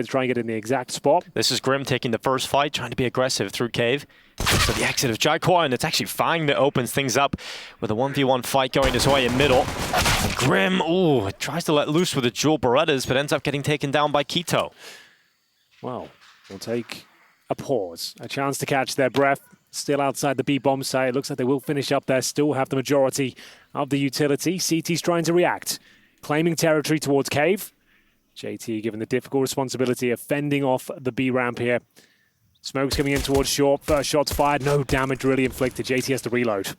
to try and get in the exact spot. This is Grim taking the first fight, trying to be aggressive through cave. So the exit of Jaguar, and it's actually Fang that opens things up with a 1v1 fight going his way in middle. And Grim, ooh, tries to let loose with the dual Berettas, but ends up getting taken down by Quito. Well, we'll take a pause, a chance to catch their breath. Still outside the B bomb site. It looks like they will finish up there, still have the majority of the utility. CT's trying to react, claiming territory towards cave. JT given the difficult responsibility of fending off the B ramp here. Smoke's coming in towards short. First shot's fired. No damage really inflicted. JT has to reload.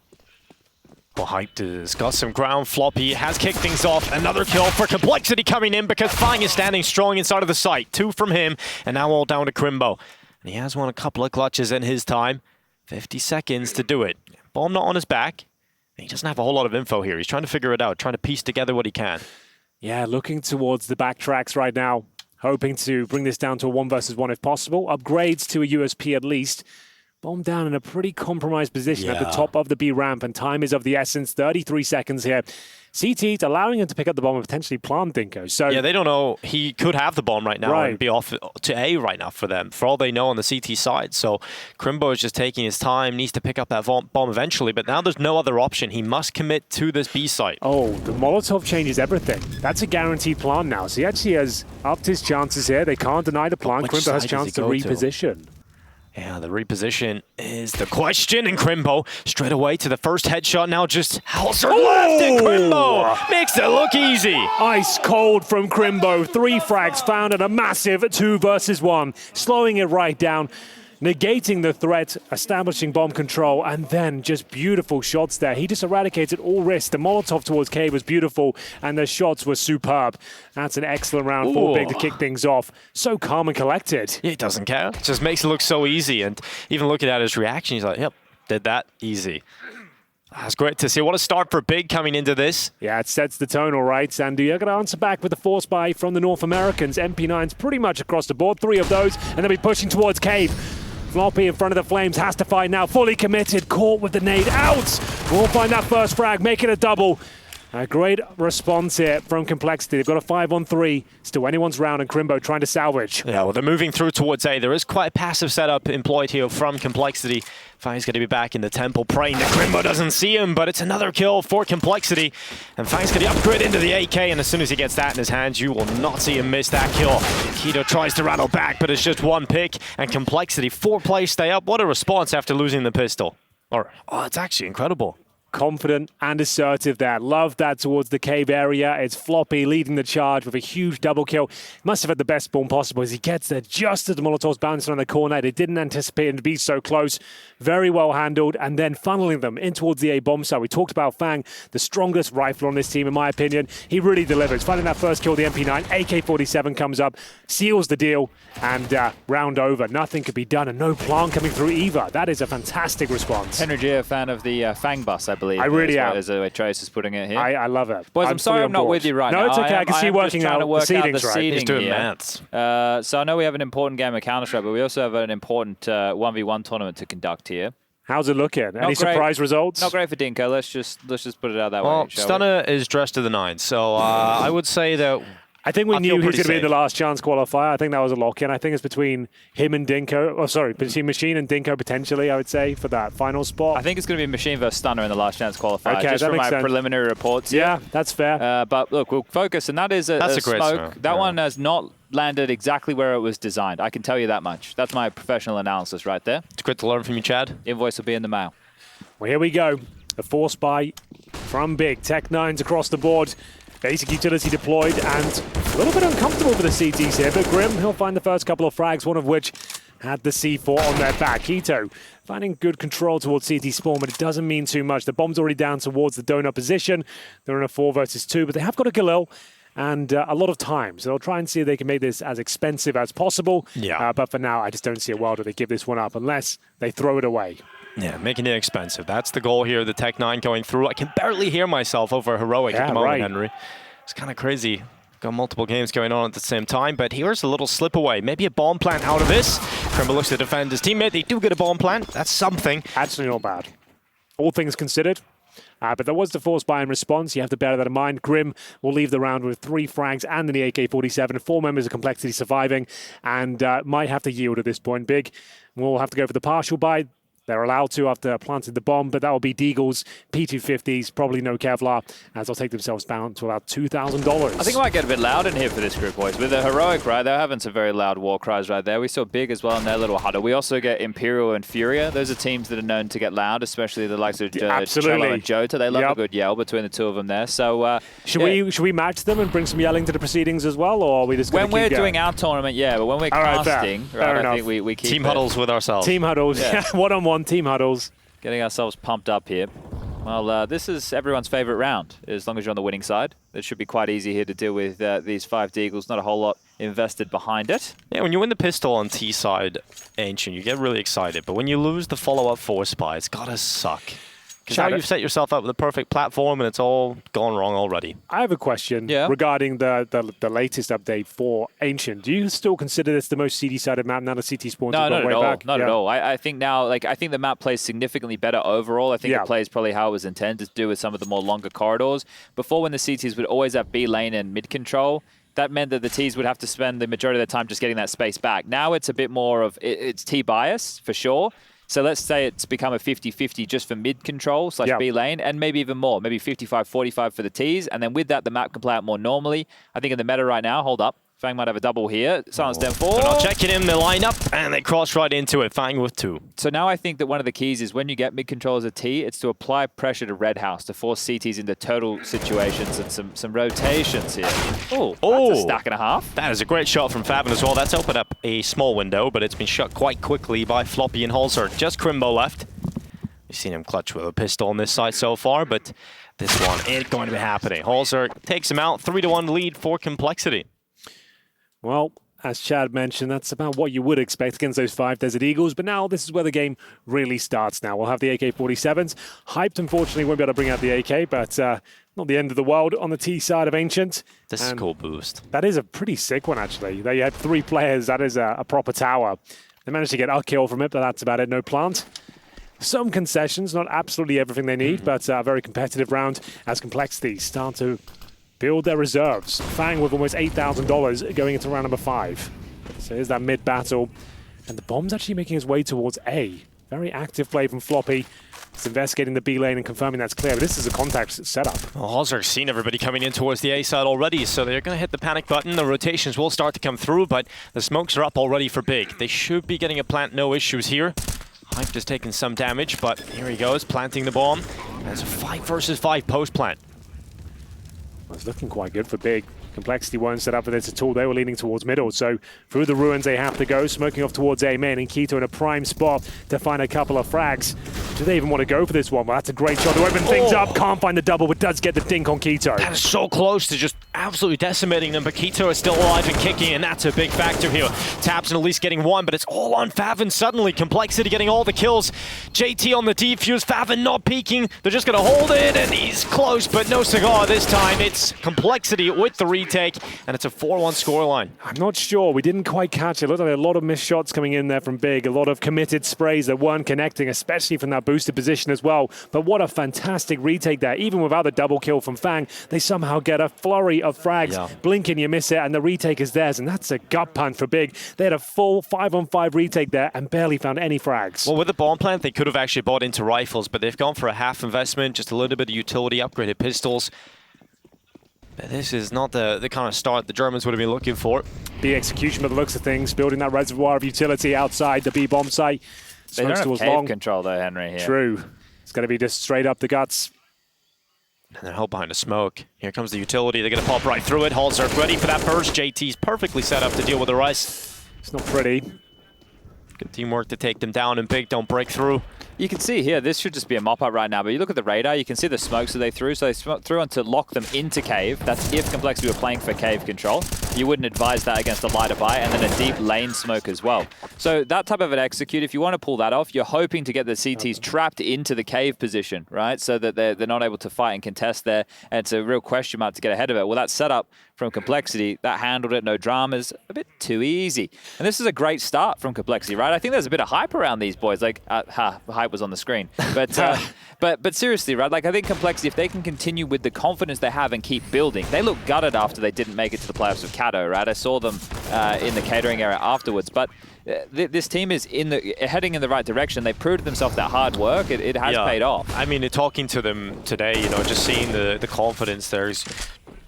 Well, Hyped has got some ground. Floppy has kicked things off. Another kill for Complexity coming in because Fang is standing strong inside of the site. 2 from him, and now all down to Crimbo. And he has won a couple of clutches in his time. 50 seconds to do it. Bomb not on his back. He doesn't have a whole lot of info here. He's trying to figure it out, trying to piece together what he can. Yeah, looking towards the backtracks right now, hoping to bring this down to a 1 versus 1 if possible. Upgrades to a USP at least. Bomb down in a pretty compromised position at the top of the B ramp, and time is of the essence. 33 seconds here. CT allowing him to pick up the bomb and potentially plant Dinko. So yeah, they don't know. He could have the bomb right now and be off to A right now for them, for all they know on the CT side. So Crimbo is just taking his time, needs to pick up that bomb eventually, but now there's no other option. He must commit to this B site. Oh, the Molotov changes everything. That's a guaranteed plant now. So he actually has upped his chances here. They can't deny the plant. Crimbo has a chance to reposition. Yeah, the reposition is the question, and Crimbo straight away to the first headshot. Now just Hauser left, and Crimbo makes it look easy. Ice cold from Crimbo. 3 frags found in a massive 2 versus 1. Slowing it right down, negating the threat, establishing bomb control, and then just beautiful shots there. He just eradicated all risk. The Molotov towards Cave was beautiful, and the shots were superb. That's an excellent round for Big to kick things off. So calm and collected. He doesn't care. Just makes it look so easy, and even looking at his reaction, he's like, yep, did that easy. That's great to see. What a start for Big coming into this. Yeah, it sets the tone all right. Sandu, you're going to answer back with the force buy from the North Americans. MP9s pretty much across the board. 3 of those, and they'll be pushing towards Cave. Floppy in front of the flames, has to fight now, fully committed, caught with the nade, out! We'll find that first frag, make it a double. A great response here from Complexity. They've got a 5-on-3, still anyone's round, and Crimbo trying to salvage. Yeah, well, they're moving through towards A. There is quite a passive setup employed here from Complexity. Fang's going to be back in the temple, praying that Crimbo doesn't see him, but it's another kill for Complexity. And Fang's going to upgrade into the AK, and as soon as he gets that in his hands, you will not see him miss that kill. Quito tries to rattle back, but it's just 1 pick, and Complexity, 4 plays stay up. What a response after losing the pistol. Oh, it's actually incredible. Confident and assertive there. Love that towards the cave area. It's Floppy leading the charge with a huge double kill. Must have had the best spawn possible as he gets there just as the Molotovs bouncing on the corner. They didn't anticipate him to be so close. Very well handled, and then funneling them in towards the A bomb site. We talked about Fang, the strongest rifle on this team in my opinion. He really delivers. Finding that first kill, the MP9, AK-47 comes up, seals the deal, and round over. Nothing could be done, and no plant coming through either. That is a fantastic response. Henry G, a fan of the Fang bus, I believe. I really am. As the way Trace is putting it here. I love it. Boys, I'm sorry I'm not with you right now. No, it's okay. I can see working out the seedings, right? He's doing maths. So I know we have an important game of Counter-Strike, but we also have an important 1v1 tournament to conduct here. How's it looking? Any surprise results? Not great for Dinko. Let's just put it out that way. Well, Stunner is dressed to the nines, so I would say that I think we knew he was going to be in the last chance qualifier. I think that was a lock-in. I think it's between him and Dinko. Oh, sorry, between Machine and Dinko potentially, I would say, for that final spot. I think it's going to be Machine versus Stunner in the last chance qualifier. Okay, just from my preliminary reports. Yeah, that's fair. But look, we'll focus, and that is a great smoke. That one has not landed exactly where it was designed. I can tell you that much. That's my professional analysis right there. It's good to learn from you, Chad. Invoice will be in the mail. Well, here we go. A force buy from Big. Tech 9s across the board. Basic utility deployed, and a little bit uncomfortable for the CTs here, but Grim, he'll find the first couple of frags, one of which had the C4 on their back. Quito finding good control towards CT spawn, but it doesn't mean too much. The bomb's already down towards the donut position. They're in a 4 versus 2, but they have got a Galil and a lot of time. So they'll try and see if they can make this as expensive as possible. Yeah. But for now, I just don't see a world where they give this one up unless they throw it away. Yeah, making it expensive. That's the goal here, the Tech 9 going through. I can barely hear myself over Heroic at the moment, Henry. It's kind of crazy. Got multiple games going on at the same time, but here's a little slip away. Maybe a bomb plant out of this. Crimbo looks to defend his teammate. They do get a bomb plant. That's something. Actually not bad. All things considered. But there was the force buy in response. You have to bear that in mind. Grim will leave the round with 3 frags and the AK-47, 4 members of Complexity surviving, and might have to yield at this point. Big will have to go for the partial buy. They're allowed to after planting the bomb, but that will be Deagle's P250s, probably no Kevlar, as they'll take themselves down to about $2,000. I think it might get a bit loud in here for this group, boys. With the Heroic, right, they're having some very loud war cries right there. We saw Big as well in their little huddle. We also get Imperial and Furia. Those are teams that are known to get loud, especially the likes of Cello and Jota. They love a good yell between the two of them there. So should we match them and bring some yelling to the proceedings as well, or are we just going to When we're doing our tournament, yeah, but when we're casting, I think we keep Team huddles with ourselves. Team huddles, yeah. One-on-one team huddles. Getting ourselves pumped up here. Well, this is everyone's favorite round, as long as you're on the winning side. It should be quite easy here to deal with these 5 Deagles. Not a whole lot invested behind it. Yeah, when you win the pistol on T side, Ancient, you get really excited. But when you lose the follow-up force buy, it's gotta suck. Because now you've set yourself up with the perfect platform and it's all gone wrong already. I have a question regarding the latest update for Ancient. Do you still consider this the most CD-sided map now the CT spawns No, way back? Not at all. I think now, I think the map plays significantly better overall. I think it plays probably how it was intended to do with some of the more longer corridors. Before, when the CTs would always have B lane and mid control, that meant that the Ts would have to spend the majority of their time just getting that space back. Now it's a bit more of, it's T bias for sure. So let's say it's become a 50-50 just for mid control / B lane, and maybe even more, maybe 55-45 for the Ts. And then with that, the map can play out more normally. I think in the meta right now, hold up, Fang might have a double here. Silence them 4. They're not checking in, they line up, and they cross right into it. Fang with 2. So now I think that one of the keys is when you get mid control as a T, it's to apply pressure to Red House to force CTs into total situations and some rotations here. Oh, that's a stack and a half. That is a great shot from Faven as well. That's opened up a small window, but it's been shut quite quickly by Floppy and Holzer. Just Crimbo left. We've seen him clutch with a pistol on this side so far, but this one ain't going to be happening. Holzer takes him out, 3-1 lead for Complexity. Well, as Chad mentioned, that's about what you would expect against those 5 Desert Eagles. But now this is where the game really starts now. We'll have the AK-47s. Hyped, unfortunately, won't be able to bring out the AK, but not the end of the world on the T side of Ancient. This is a cool boost. That is a pretty sick one, actually. There you have 3 players. That is a proper tower. They managed to get a kill from it, but that's about it. No plant. Some concessions, not absolutely everything they need, but a very competitive round as Complexity start to build their reserves. Fang with almost $8,000 going into round number 5. So here's that mid battle. And the bomb's actually making his way towards A. Very active play from Floppy. He's investigating the B lane and confirming that's clear. But this is a contact setup. Well, Holzer's seen everybody coming in towards the A side already, so they're going to hit the panic button. The rotations will start to come through, but the smokes are up already for Big. They should be getting a plant, no issues here. Hype just taking some damage, but here he goes, planting the bomb. There's a 5 versus 5 post plant. It's looking quite good for Big. Complexity won't set up for this at all. They were leaning towards middle, so through the ruins they have to go, smoking off towards A main, and Keto in a prime spot to find a couple of frags. Do they even want to go for this one? Well, that's a great shot to open things up. Can't find the double, but does get the dink on Keto. That is so close to just absolutely decimating them, but Keto is still alive and kicking, and that's a big factor here. Taps and at least getting 1, but it's all on Faven suddenly. Complexity getting all the kills. JT on the defuse, Faven not peeking. They're just going to hold it, and he's close, but no cigar this time. It's Complexity with the retake, and it's a 4-1 scoreline. I'm not sure. We didn't quite catch it. It looked like a lot of missed shots coming in there from Big. A lot of committed sprays that weren't connecting, especially from that boosted position as well. But what a fantastic retake there. Even without the double kill from Fang, they somehow get a flurry of frags. Blinking, you miss it, and the retake is theirs, and that's a gut punch for Big. They had a full 5-on-5 retake there and barely found any frags. Well, with the bomb plant, they could have actually bought into rifles, but they've gone for a half investment, just a little bit of utility, upgraded pistols. But this is not the kind of start the Germans would have been looking for. The execution by the looks of things, building that reservoir of utility outside the B bomb site. They don't have cave control though, Henry, here. True. It's going to be just straight up the guts. And they're held behind a smoke. Here comes the utility. They're going to pop right through it. Halls are ready for that burst. JT's perfectly set up to deal with the rest. It's not pretty. Good teamwork to take them down, and Big don't break through. You can see here, this should just be a mop-up right now, but you look at the radar, you can see the smokes that they threw. So they threw on to lock them into cave. That's if Complexity were playing for cave control. You wouldn't advise that against a lighter buy, and then a deep lane smoke as well. So that type of an execute, if you want to pull that off, you're hoping to get the CTs trapped into the cave position, right? So that they're not able to fight and contest there, and it's a real question mark to get ahead of it. Well, that setup from Complexity, that handled it, no dramas, a bit too easy. And this is a great start from Complexity, right? I think there's a bit of hype around these boys, like hype hype was on the screen. But but seriously, right? Like I think Complexity, if they can continue with the confidence they have and keep building, they look gutted after they didn't make it to the playoffs with Kato, right? I saw them in the catering area afterwards, but this team is heading in the right direction. They proved themselves that hard work. It has paid off. I mean, talking to them today, you know, just seeing the confidence there's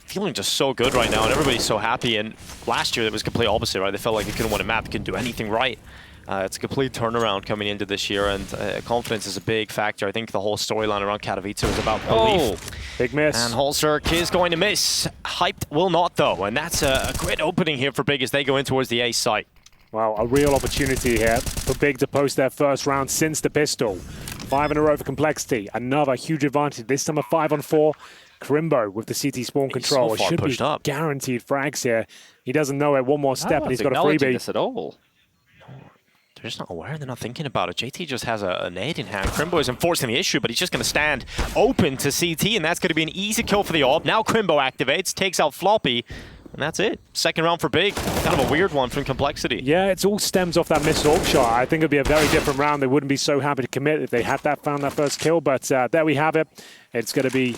feeling just so good right now, and everybody's so happy. And last year, it was complete opposite, right? They felt like they couldn't win a map, they couldn't do anything right. It's a complete turnaround coming into this year, and confidence is a big factor. I think the whole storyline around Katowice was about belief. Big miss. And Holzerk is going to miss. Hyped will not, though, and that's a great opening here for Big as they go in towards the A site. Wow, a real opportunity here for Big to post their first round since the pistol. 5 in a row for Complexity. Another huge advantage. This time a 5-on-4. Crimbo with the CT spawn control. So far it should be up. guaranteed frags here. He doesn't know it. One more step and he's got a freebie. This at all. They're just not aware. They're not thinking about it. JT just has a nade in hand. Crimbo is enforcing the issue, but he's just going to stand open to CT, and that's going to be an easy kill for the AWP. Now Crimbo activates, takes out Floppy, and that's it. Second round for Big. Kind of a weird one from Complexity. Yeah, it all stems off that missed AWP shot. I think it would be a very different round. They wouldn't be so happy to commit if they had found that first kill, but there we have it. It's going to be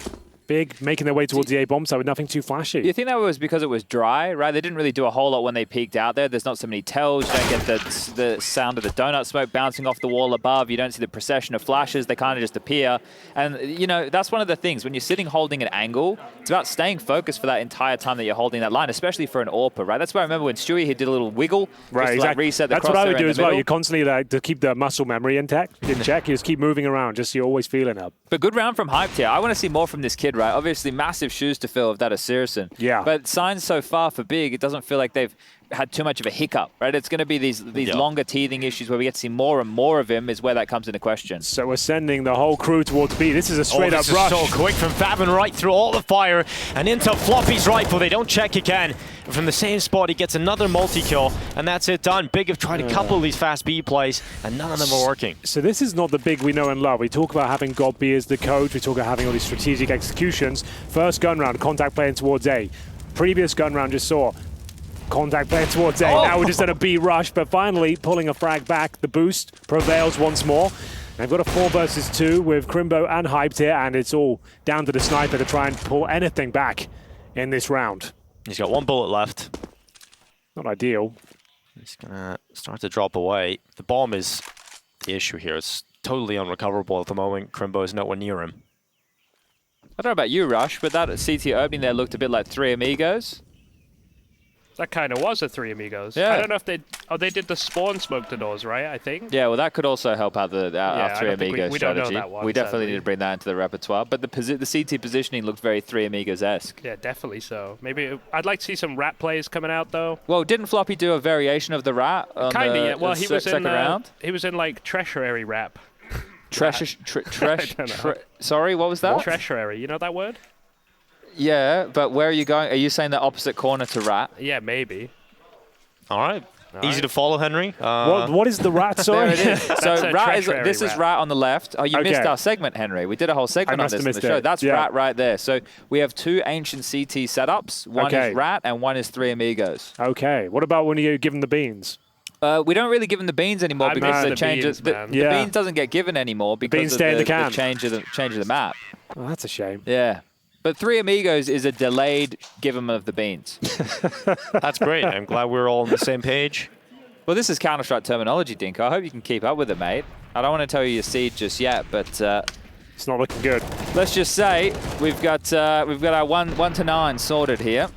Big making their way towards the A-bomb site with nothing too flashy. You think that was because it was dry, right? They didn't really do a whole lot when they peeked out there. There's not so many tells. You don't get the sound of the donut smoke bouncing off the wall above. You don't see the procession of flashes. They kind of just appear. And, you know, that's one of the things. When you're sitting holding an angle, it's about staying focused for that entire time that you're holding that line, especially for an AWPer, right? That's why I remember when Stewie, he did a little wiggle. Right, just to, exactly. like, reset the That's what I would do as well. middle. You constantly, like, to keep the muscle memory in check, you just keep moving around, just so you're always feeling up. But good round from Hyped here. I want to see more from this kid, right? Obviously, massive shoes to fill of that Asirison. Yeah. But signs so far for Big, it doesn't feel like they've had too much of a hiccup, right? It's going to be these longer teething issues where we get to see more and more of him is where that comes into question. So we're sending the whole crew towards B. This is a straight-up rush. This is so quick from Favin right through all the fire and into Floppy's rifle. They don't check again. And from the same spot, he gets another multi-kill, and that's it done. Big have tried a couple of these fast B plays, and none of them are working. So this is not the Big we know and love. We talk about having God B as the coach. We talk about having all these strategic executions. First gun round, contact playing towards A. Previous gun round just saw contact playing towards A. Now we're just at a B rush, but finally pulling a frag back. The boost prevails once more. They've got a 4 versus 2 with Crimbo and Hyped here, and it's all down to the sniper to try and pull anything back in this round. He's got 1 bullet left. Not ideal. He's gonna start to drop away. The bomb is the issue here. It's totally unrecoverable at the moment. Crimbo is nowhere near him. I don't know about you, Rush, but that CT opening there looked a bit like Three Amigos. That kind of was a Three Amigos. Yeah. I don't know if they... Oh, they did the spawn smoke to those, right? I think. Yeah, well, that could also help out our Three I don't think Amigos we don't know strategy. that one, we definitely sadly. need to bring that into the repertoire. But the CT positioning looked very Three Amigos-esque. Yeah, definitely so. Maybe I'd like to see some rat plays coming out though. Well, didn't Floppy do a variation of the rat on Kind of, the, yeah. Well, the he was second in round? he was in like treasury rap. Sorry, what was that? Treasury, you know that word? Yeah, but where are you going? Are you saying the opposite corner to rat? Yeah, maybe. All right. Easy to follow, Henry. What is the rat, sorry? There it is. So a rat is, treasury this is rat. rat on the left. Oh, you missed Okay. our segment, Henry. We did a whole segment on must this have in the missed show. it. That's Yeah. rat right there. So we have 2 ancient CT setups. One Okay. is rat and one is Three Amigos. Okay. What about when you give them the beans? We don't really give them the beans anymore I because miss the the changes. beans, man. The Yeah. beans doesn't get given anymore because Beans of stay in the can. the change of the map. Oh, that's a shame. Yeah. But Three Amigos is a delayed give them of the beans. That's great. I'm glad we're all on the same page. Well, this is Counter-Strike terminology, Dinko. I hope you can keep up with it, mate. I don't want to tell you your seed just yet, but It's not looking good. let's just say we've got our 1 to 9 sorted here.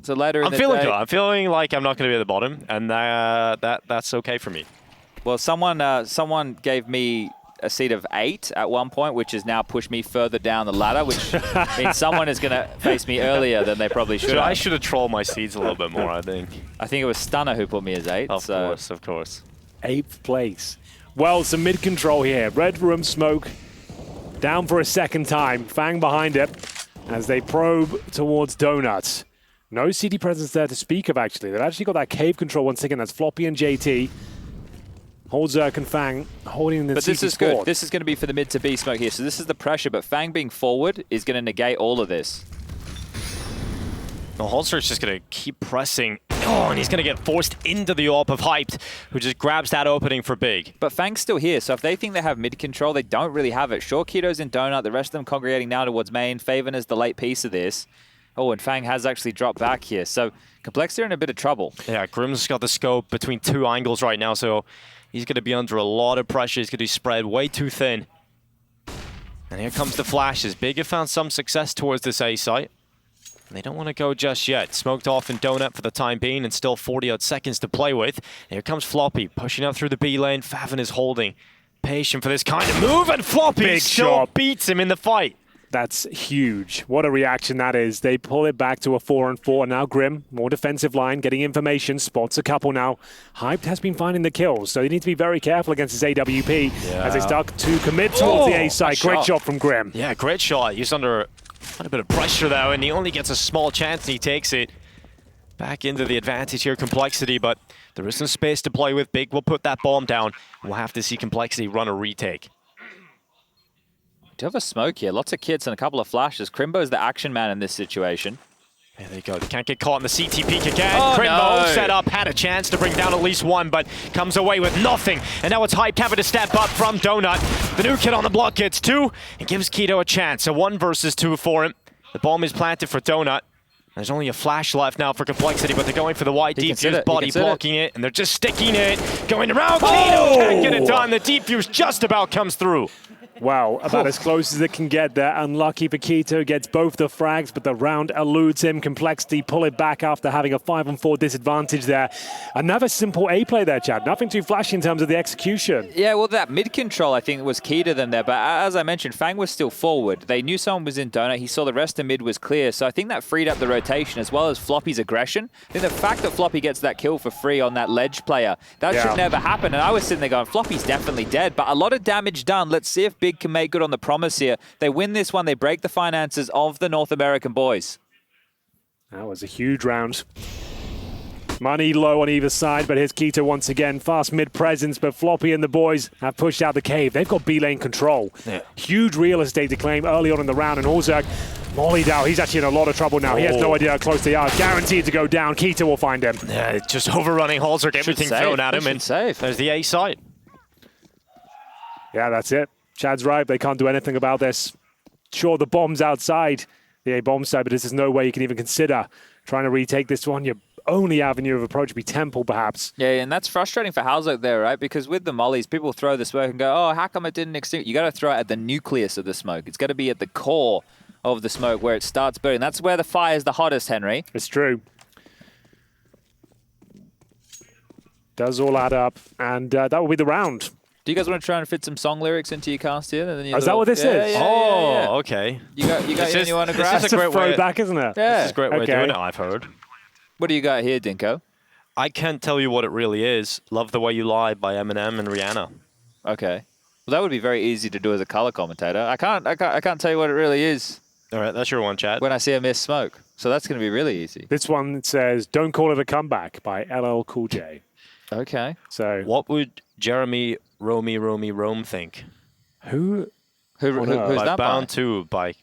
So later in I'm the feeling day, good. I'm feeling like I'm not going to be at the bottom, and that's okay for me. well, someone gave me a seed of 8 at one point, which has now pushed me further down the ladder, which means someone is going to face me earlier than they probably should. I should have trolled my seeds a little bit more, I think. I think it was Stunner who put me as 8. Of course. 8th place. Well, some mid-control here. Red room smoke down for a second time. Fang behind it as they probe towards Donuts. No CD presence there to speak of, actually. They've actually got that cave control once again. That's Floppy and JT. Holzerk and Fang holding the But this CT is good. sport. This is going to be for the mid to B smoke here. So this is the pressure, but Fang being forward is going to negate all of this. No, Holzer's just going to keep pressing. Oh, and he's going to get forced into the AWP of Hyped, who just grabs that opening for Big. But Fang's still here, so if they think they have mid control, they don't really have it. Sure, Keto's in Donut, the rest of them congregating now towards main. Faven is the late piece of this. Oh, and Fang has actually dropped back here, so Complexity are in a bit of trouble. Yeah, Grim's got the scope between 2 angles right now, so he's going to be under a lot of pressure. He's going to be spread way too thin. And here comes the flashes. Big have found some success towards this A site. They don't want to go just yet. Smoked off in Donut for the time being and still 40-odd seconds to play with. And here comes Floppy pushing up through the B lane. Faven is holding. Patient for this kind of move, and Floppy Big still shot. beats him in the fight. That's huge. What a reaction that is. They pull it back to a 4-on-4. Now Grim, more defensive line, getting information, spots a couple now. Hyped has been finding the kills, so they need to be very careful against his AWP as they start to commit towards the A side. Great shot from Grim. Yeah, great shot. He's under quite a bit of pressure though, and he only gets a small chance and he takes it. Back into the advantage here, Complexity, but there is some space to play with. Big will put that bomb down. We'll have to see Complexity run a retake. Do you have a smoke here? Lots of kits and a couple of flashes. Crimbo's the action man in this situation. There they go. They can't get caught in the CT peek again. Oh, Crimbo no. set up, had a chance to bring down at least one, but comes away with nothing. And now it's Hyped having to step up from Donut. The new kid on the block gets 2 and gives Keto a chance. A 1 versus 2 for him. The bomb is planted for Donut. There's only a flash left now for Complexity, but they're going for the wide defuse, body blocking it, and they're just sticking it. Going around, Keto can't get it done. The defuse just about comes through. Wow, about as close as it can get there. Unlucky for Keto, gets both the frags, but the round eludes him. Complexity pull it back after having a 5-on-4 disadvantage there. Another simple A play there, Chad. Nothing too flashy in terms of the execution. Yeah, well, that mid control, I think, was key to them there. But as I mentioned, Fang was still forward. They knew someone was in Donut. He saw the rest of mid was clear. So I think that freed up the rotation as well as Floppy's aggression. I think the fact that Floppy gets that kill for free on that ledge player, that should never happen. And I was sitting there going, Floppy's definitely dead. But a lot of damage done. Let's see if Big can make good on the promise here. They win this one. They break the finances of the North American boys. That was a huge round. Money low on either side, but here's Keto once again. Fast mid presence, but Floppy and the boys have pushed out the cave. They've got B lane control. Yeah. Huge real estate to claim early on in the round, and Horzak mollied out. He's actually in a lot of trouble now. He has no idea how close they are. Guaranteed to go down. Keto will find him. Yeah, just overrunning Horzak, everything thrown at him, and there's the A site. Yeah, that's it. Chad's right. They can't do anything about this. Sure, the bomb's outside the A bomb side, but there's no way you can even consider trying to retake this one. Your only avenue of approach would be Temple, perhaps. Yeah, and that's frustrating for Halzok there, right? Because with the mollies, people throw the smoke and go, oh, how come it didn't extinguish? You got to throw it at the nucleus of the smoke. It's got to be at the core of the smoke where it starts burning. That's where the fire is the hottest, Henry. It's true. Does all add up, and that will be the round. Do you guys want to try and fit some song lyrics into your cast here? And then is that what this is? Yeah. Okay. You got anyone you want to grab? That's a great throwback, isn't it? Yeah. This is a great way of doing it, I've heard. What do you got here, Dinko? I can't tell you what it really is. Love the Way You Lie by Eminem and Rihanna. Okay. Well, that would be very easy to do as a color commentator. I can't tell you what it really is. All right, that's your one, Chad. When I see a miss smoke. So that's going to be really easy. This one says, Don't Call It a Comeback by LL Cool J. Okay. So what would Jeremy Rome think? Who's by that Bound by? 2 by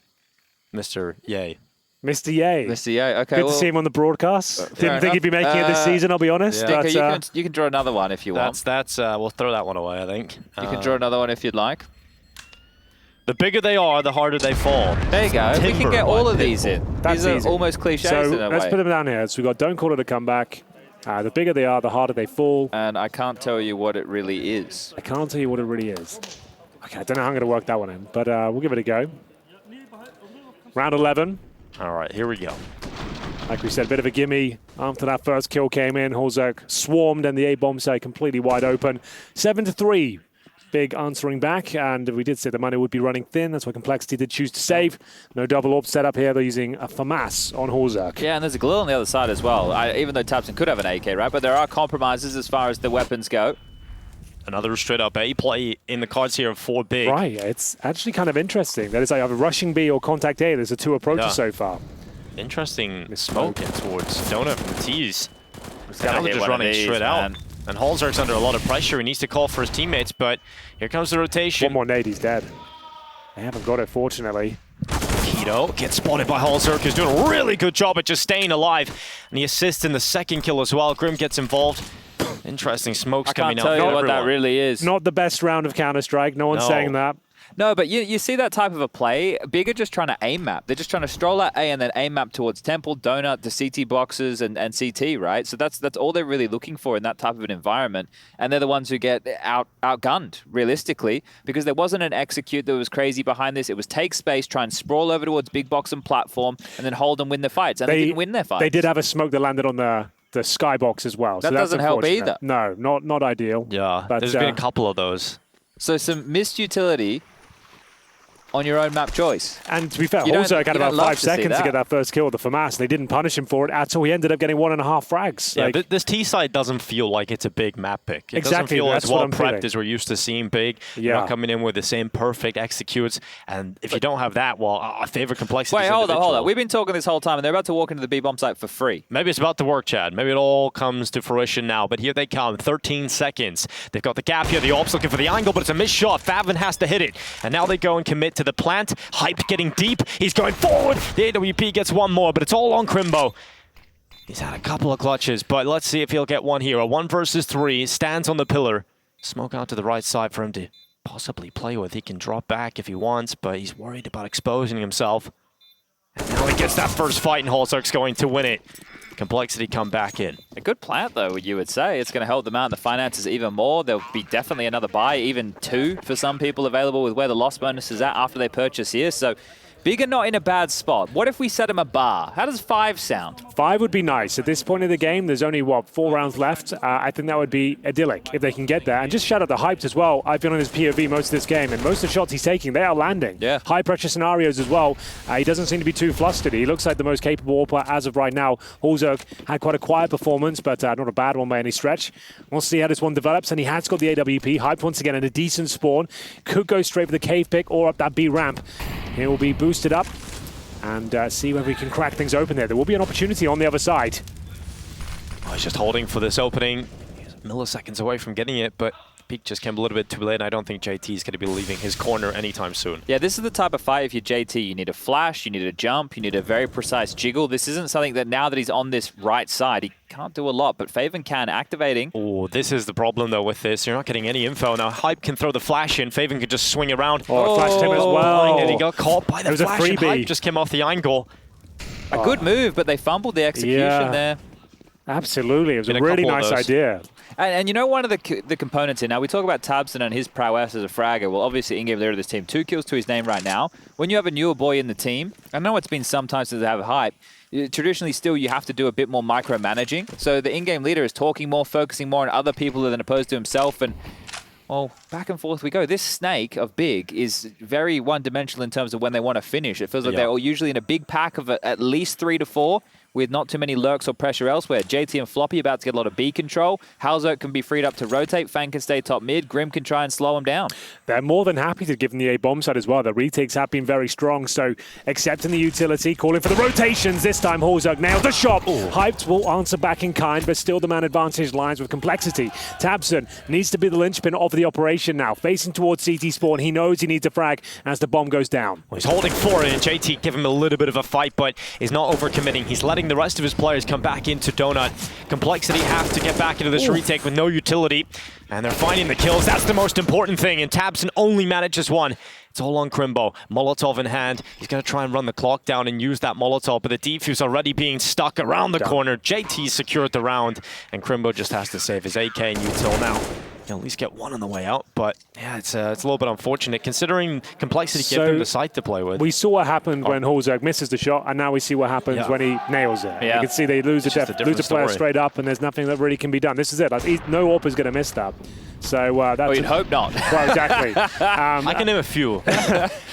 Mr. Yay. Mr. Yay. Mr. Yay, okay. Good to see him on the broadcast. Didn't think he'd be making it this season, I'll be honest. Yeah. But, you can draw another one if you want. We'll throw that one away, I think. You can draw another one if you'd like. The bigger they are, the harder they fall. There you go. We can get all of these in. That's these easy. are almost cliches so in a way. let's put them down here. So we've got Don't Call It a Comeback. The bigger they are, the harder they fall. And I can't tell you what it really is. I can't tell you what it really is. Okay, I don't know how I'm going to work that one in, but we'll give it a go. Round 11. All right, here we go. Like we said, a bit of a gimme after that first kill came in. Horzak swarmed and the A-bomb site completely wide open. 7-3. Big answering back, and we did say the money would be running thin. That's why Complexity did choose to save. No double AWP set up here. They're using a FAMAS on Horzak. Yeah, and there's a Galil on the other side as well. Even though Tabson could have an AK, right? But there are compromises as far as the weapons go. Another straight up A play in the cards here for Big. Right, it's actually kind of interesting. That is like either rushing B or contact A. There's the two approaches so far. Interesting smoke in towards Donut from the T's. Now they're just running straight out. And Horzak's under a lot of pressure. He needs to call for his teammates, but here comes the rotation. One more nade, he's dead. They haven't got it, fortunately. Keto Tornado gets spotted by Holzerk, who's doing a really good job at just staying alive. And he assists in the second kill as well. Grim gets involved. Interesting smokes coming out. I can't tell you what that really is. Not the best round of Counter-Strike. No one's saying that. No, but you see that type of a play. Big are just trying to aim map. They're just trying to stroll at A and then aim map towards Temple, Donut, the CT boxes, and CT, right? So that's all they're really looking for in that type of an environment. And they're the ones who get outgunned, realistically, because there wasn't an execute that was crazy behind this. It was take space, try and sprawl over towards big box and platform, and then hold and win their fights. And they didn't win their fights. They did have a smoke that landed on the skybox as well. That so doesn't help either. No, not ideal. Yeah, but, there's been a couple of those. So some missed utility on your own map choice. And to be fair, Holzerk had about 5 seconds to get that first kill with the FAMAS. They didn't punish him for it at all. He ended up getting 1.5 frags. Yeah, like, this T side doesn't feel like it's a big map pick. It doesn't feel as well prepped as we're used to seeing Big. You're not coming in with the same perfect executes. And if you don't have that, well, I favor complexity. Wait, hold on. We've been talking this whole time, and they're about to walk into the B-bomb site for free. Maybe it's about to work, Chad. Maybe it all comes to fruition now. But here they come, 13 seconds. They've got the gap here. The Ops looking for the angle, but it's a missed shot. Favin has to hit it. And now they go and commit to the plant. Hype getting deep. He's going forward. The AWP gets one more, but it's all on Crimbo. He's had a couple of clutches, but let's see if he'll get one here. A 1 versus 3. Stands on the pillar. Smoke out to the right side for him to possibly play with. He can drop back if he wants, but he's worried about exposing himself. And now he gets that first fight, and Holzerk's going to win it. Complexity come back in. A good plant, though, you would say. It's going to help them out in the finances even more. There'll be definitely another buy, even 2 for some people available with where the loss bonus is at after they purchase here. So Big are not in a bad spot. What if we set them a bar? How does 5 sound? 5 would be nice. At this point in the game, there's only, 4 rounds left. I think that would be idyllic if they can get there. And just shout out the Hyped as well. I've been on his POV most of this game, and most of the shots he's taking, they are landing. Yeah. High-pressure scenarios as well. He doesn't seem to be too flustered. He looks like the most capable AWPer as of right now. Holzerk had quite a quiet performance, but not a bad one by any stretch. We'll see how this one develops, and he has got the AWP. Hyped once again in a decent spawn. Could go straight for the cave pick or up that B ramp. He will be boosted up. And see whether we can crack things open there. There will be an opportunity on the other side. Oh, he's just holding for this opening. He's milliseconds away from getting it, but Peak just came a little bit too late, and I don't think JT is going to be leaving his corner anytime soon. Yeah, this is the type of fight if you're JT. You need a flash, you need a jump, you need a very precise jiggle. This isn't something that now that he's on this right side, he can't do a lot, but Faven can, activating. Oh, this is the problem, though, with this. You're not getting any info. Now, Hype can throw the flash in. Faven can just swing around. Oh, flashed him as well. And he got caught by the flash, and Hype just came off the angle. A good move, but they fumbled the execution there. Absolutely. It was a really nice idea. And you know, one of the components here, now we talk about Tabson and his prowess as a fragger. Well, obviously, in-game leader of this team, 2 kills to his name right now. When you have a newer boy in the team, I know it's been some time since they have Hype, traditionally still you have to do a bit more micromanaging. So the in-game leader is talking more, focusing more on other people than opposed to himself. And, well, back and forth we go. This snake of Big is very one-dimensional in terms of when they want to finish. It feels like they're all usually in a big pack of at least 3 to 4. With not too many lurks or pressure elsewhere. JT and Floppy about to get a lot of B control. Halzerk can be freed up to rotate. Fang can stay top mid. Grim can try and slow him down. They're more than happy to give them the A-bomb side as well. The retakes have been very strong, so accepting the utility, calling for the rotations. This time Halzerk nails the shot. Hyped will answer back in kind, but still the man advantage lines with complexity. Tabson needs to be the linchpin of the operation now. Facing towards CT spawn, he knows he needs a frag as the bomb goes down. Well, he's holding for it, and JT give him a little bit of a fight, but is not overcommitting. He's letting the rest of his players come back into Donut. Complexity have to get back into this retake with no utility, and they're finding the kills. That's the most important thing, and Tabson only manages 1. It's all on Crimbo. Molotov in hand. He's going to try and run the clock down and use that Molotov, but the defuse already being stuck around the corner. JT secured the round, and Crimbo just has to save his AK and util now. Can at least get 1 on the way out, but yeah, it's a little bit unfortunate considering Complexity gave them the site to play with. We saw what happened when Holzerk misses the shot, and now we see what happens when he nails it. You can see they lose a player straight up, and there's nothing that really can be done. This is it. Like, no AWP is going to miss that. So that's you'd hope not. Well, exactly. I can name a few.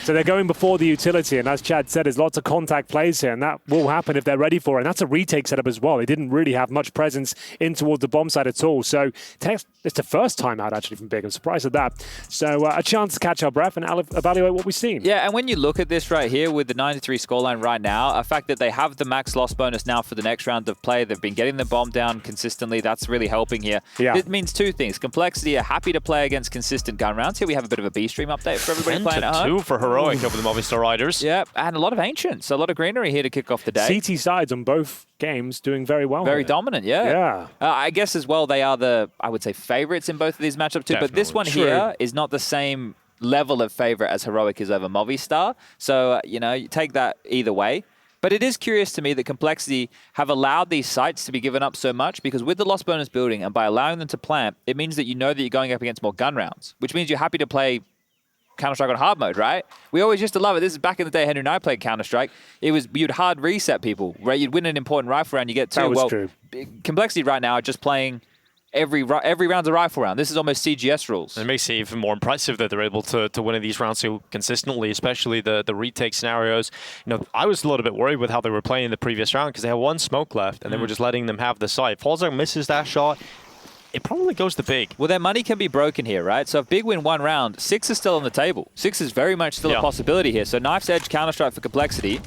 So they're going before the utility, and as Chad said, there's lots of contact plays here, and that will happen if they're ready for it. And that's a retake setup as well. They didn't really have much presence in towards the bomb side at all. So it's the first time out actually from Big. I'm surprised at that. So a chance to catch our breath and evaluate what we've seen. Yeah, and when you look at this right here with the 93 scoreline right now, a fact that they have the max loss bonus now for the next round of play, they've been getting the bomb down consistently. That's really helping here. Yeah. It means 2 things. Complexity are happy to play against consistent gun rounds. Here we have a bit of a B stream update for everybody playing at home. 2 for Heroic over the Movistar Riders. Yep, and a lot of Ancients, a lot of greenery here to kick off the day. CT sides on both games doing very well. Very dominant, yeah. Yeah. I guess as well, they are the, I would say, favorites in both of these matchups too. Definitely. But this one here is not the same level of favorite as Heroic is over Movistar. So, you know, you take that either way. But it is curious to me that Complexity have allowed these sites to be given up so much, because with the lost bonus building and by allowing them to plant, it means that you know that you're going up against more gun rounds, which means you're happy to play Counter-Strike on hard mode, right? We always used to love it. This is back in the day Henry and I played Counter-Strike. It was, you'd hard reset people, right? You'd win an important rifle round, you get 2. That was true. Complexity right now are just playing every round's a rifle round. This is almost CGS rules. It makes it even more impressive that they're able to win these rounds so consistently, especially the retake scenarios. You know, I was a little bit worried with how they were playing the previous round because they had 1 smoke left and they were just letting them have the site. If Holzak misses that shot, it probably goes to Big. Well, their money can be broken here, right? So if Big win 1 round, 6 is still on the table. 6 is very much still a possibility here. So Knife's Edge Counter-Strike for Complexity.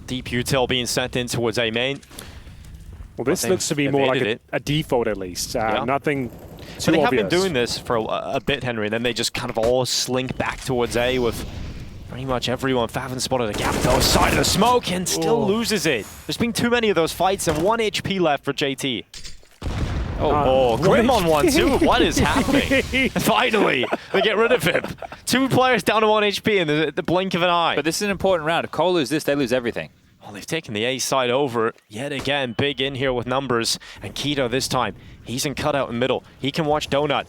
Deep util being sent in towards A main. Well, this looks to be more like a default at least. Nothing too So they have obvious. been doing this for a bit, Henry, and then they just kind of all slink back towards A with pretty much everyone. Favin spotted a gap though, side of the smoke, and still loses it. There's been too many of those fights and 1 HP left for JT. Grim on 1 too. What is happening? Finally, they get rid of him. 2 players down to 1 HP in the blink of an eye. But this is an important round. If Cole lose this, they lose everything. Well, they've taken the A side over yet again. Big in here with numbers. And Keto this time, he's in cutout in middle. He can watch Donut.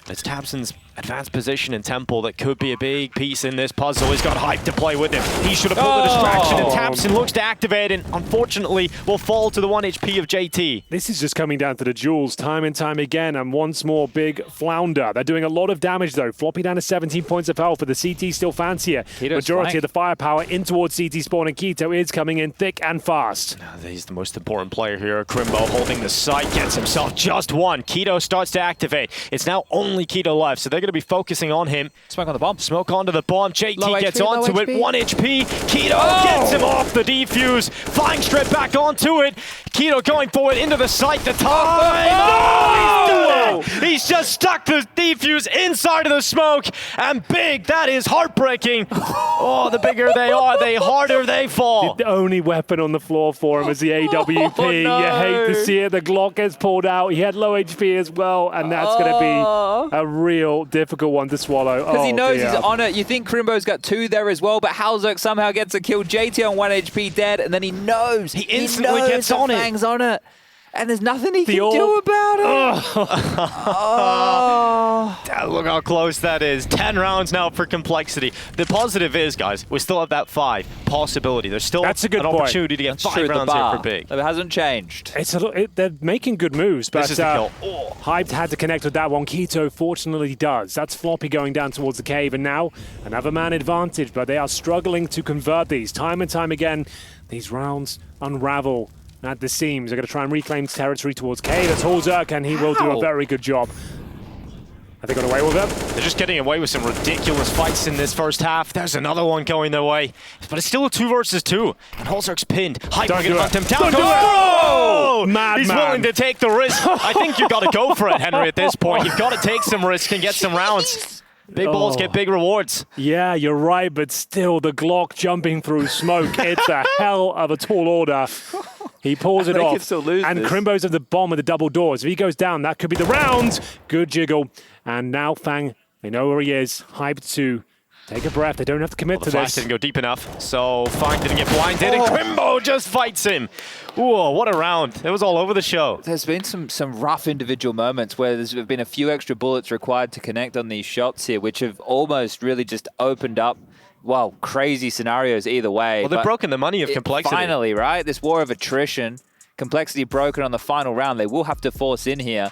It's Tabson's advanced position in Temple that could be a big piece in this puzzle. He's got Hype to play with him. He should have pulled the distraction, and Tabson looks to activate and unfortunately will fall to the 1 HP of JT. This is just coming down to the duels time and time again, and once more Big flounder. They're doing a lot of damage though. Floppy down to 17 points of health, but the CT still fancier. Majority of the firepower in towards CT spawn, and Keto is coming in thick and fast. He's the most important player here. Crimbo holding the site, gets himself just 1. Keto starts to activate. It's now only Keto left, so they're going to be focusing on him. Smoke on the bomb. Smoke onto the bomb. JT Low gets HP, onto it. 1 HP. Keto gets him off the defuse. Flying straight back onto it. Keto going forward into the site. The time. He's done it. He's just stuck the defuse inside of the smoke. And Big, that is heartbreaking. Oh, the bigger they are, the harder they fall. The only weapon on the floor for him is the AWP. Oh, no. You hate to see it. The Glock gets pulled out. He had low HP as well, and that's going to be a real difficult one to swallow. Because he knows he's on it. You think Crimbo's got 2 there as well, but Halzerk somehow gets a kill. JT on 1 HP dead, and then he knows. He instantly gets on it. Fang's on it. And there's nothing he can do about it. Look how close that is. 10 rounds now for Complexity. The positive is, guys, we still have that 5 possibility. There's still That's a good an point. opportunity to get 5 rounds here for Big. It hasn't changed. They're making good moves, but This is the kill. Hyped had to connect with that one. Keto fortunately does. That's Floppy going down towards the cave, and now another man advantage, but they are struggling to convert these. Time and time again, these rounds unravel at the seams. They're going to try and reclaim territory towards K. That's Holzerk, and he will do a very good job. Have they got away with it? They're just getting away with some ridiculous fights in this first half. There's another one going their way. But it's still a 2 versus 2. And Holzerk's pinned. Hype Don't can do hunt it. him down. Don't do it! Oh! Madman. He's willing to take the risk. I think you've got to go for it, Henry, at this point. You've got to take some risk and get some rounds. Big balls get big rewards. Yeah, you're right, but still, the Glock jumping through smoke. It's a hell of a tall order. He pulls it They off. could still lose and this. Crimbo's at the bomb with the double doors. If he goes down, that could be the round. Good jiggle. And now Fang, they know where he is. Hyped to take a breath. They don't have to commit The to flash this. didn't go deep enough, so Fang didn't get blinded, and Crimbo just fights him. Ooh, what a round. It was all over the show. There's been some rough individual moments where there's been a few extra bullets required to connect on these shots here, which have almost really just opened up, well, crazy scenarios either way. Well, they've But broken the money of Complexity. Finally, right? This war of attrition, Complexity broken on the final round. They will have to force in here.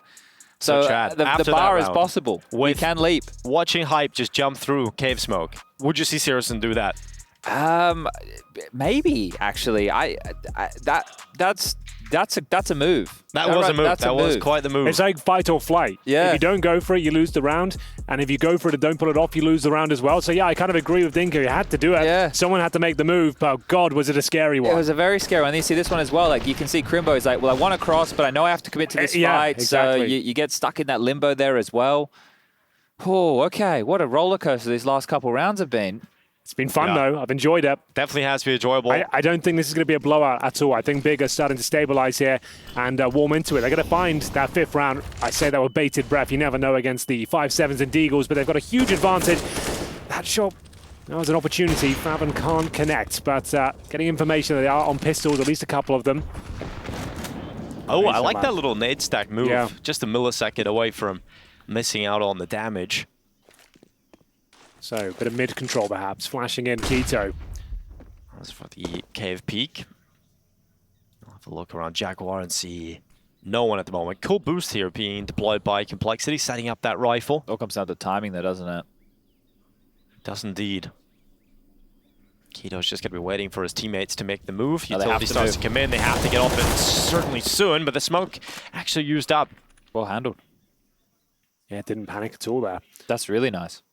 So Chad, the after bar that is round, possible. We with- can leap. Watching Hype just jump through cave smoke, would you see Sirison do that? Maybe actually. That's a move. That was a move. That's That was quite the move. It's like fight or flight. Yeah. If you don't go for it, you lose the round. And if you go for it and don't pull it off, you lose the round as well. So yeah, I kind of agree with Dinker. You had to do it. Yeah. Someone had to make the move, but God, was it a scary one. It was a very scary one. And you see this one as well. Like you can see Crimbo is like, well, I want to cross, but I know I have to commit to this fight. Exactly. So you get stuck in that limbo there as well. Oh, okay. What a roller coaster these last couple rounds have been. It's been fun, though. I've enjoyed it. Definitely has to be enjoyable. I don't think this is going to be a blowout at all. I think Big are starting to stabilize here and warm into it. They're going to find that fifth round. I say that with bated breath. You never know against the 5-7s and Deagles, but they've got a huge advantage. That shot, that was an opportunity. Faven can't connect, but getting information that they are on pistols, at least a couple of them. Oh, I like that little nade stack move. Yeah. Just a millisecond away from missing out on the damage. So, a bit of mid-control perhaps, flashing in Keto. That's for the cave peak. I'll have a look around Jaguar and see no one at the moment. Cool boost here being deployed by Complexity, setting up that rifle. All comes down to timing there, doesn't it? Does indeed. Keto's just going to be waiting for his teammates to make the move. No, Utility starts to come in. They have to get off it certainly soon, but the smoke actually used up. Well handled. Yeah, it didn't panic at all there. That's really nice.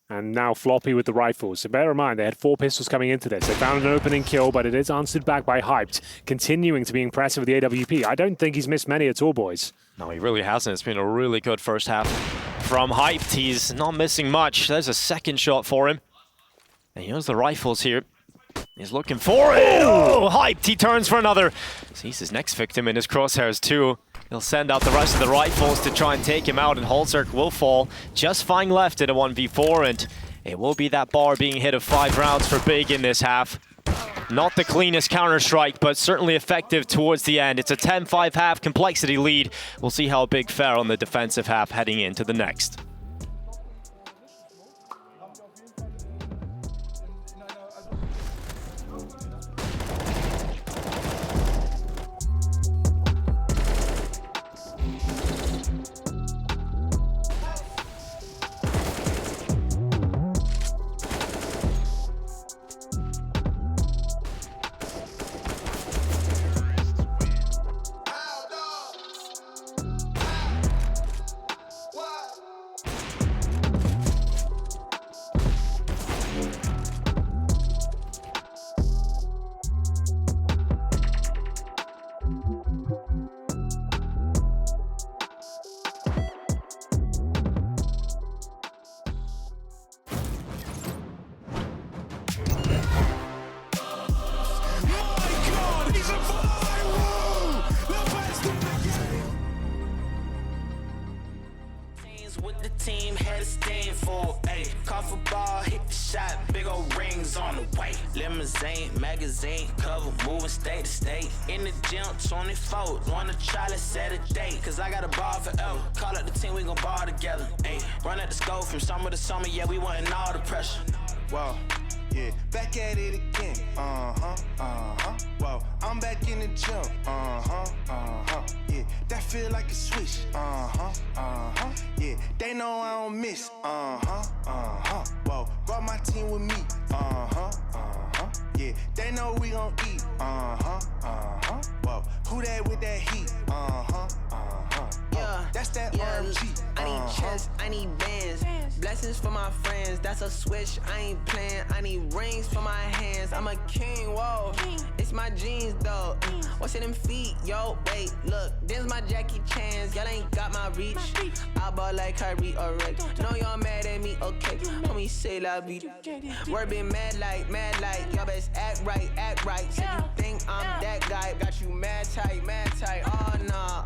And now Floppy with the rifles. So bear in mind, they had 4 pistols coming into this. They found an opening kill, but it is answered back by Hyped, continuing to be impressive with the AWP. I don't think he's missed many at all, boys. No, he really hasn't. It's been a really good first half from Hyped. He's not missing much. There's a second shot for him. And he has the rifles here. He's looking for it. Oh, Hyped. He turns for another. Sees his next victim in his crosshairs too. He'll send out the rest of the rifles to try and take him out, and Holzerk will fall. Just fine left in a 1v4, and it will be that bar being hit of 5 rounds for Big in this half. Not the cleanest Counter-Strike, but certainly effective towards the end. It's a 10-5 half Complexity lead. We'll see how Big fare on the defensive half heading into the next. With the team, had a stand for, ayy. Coffee ball, hit the shot, big old rings on the way. Limousine, magazine, cover, moving state to state. In the gym, 24, wanna try, let's set a date. Cause I got a ball forever, call up the team, we gon' ball together, ayy. Run at the scope from summer to summer, yeah, we wantin' all the pressure. Whoa, yeah, back at it again, Whoa, I'm back in the gym, yeah, that feel like a switch, yeah, they know I don't miss, whoa, brought my team with me, yeah, they know we gon' eat, whoa, who that with that heat, Yeah, that's that yeah, RMG, I need chest, I need bands. Blessings for my friends, that's a switch, I ain't playing. I need rings for my hands, I'm a king, whoa. It's my jeans though, what's in them feet, yo, wait, look. This my Jackie Chan's, y'all ain't got my reach. I ball like Kyrie or Ray, know y'all mad at me, okay. Homie say la vida, word been mad like, y'all best act right, Said you think I'm that guy, got you mad tight, oh nah,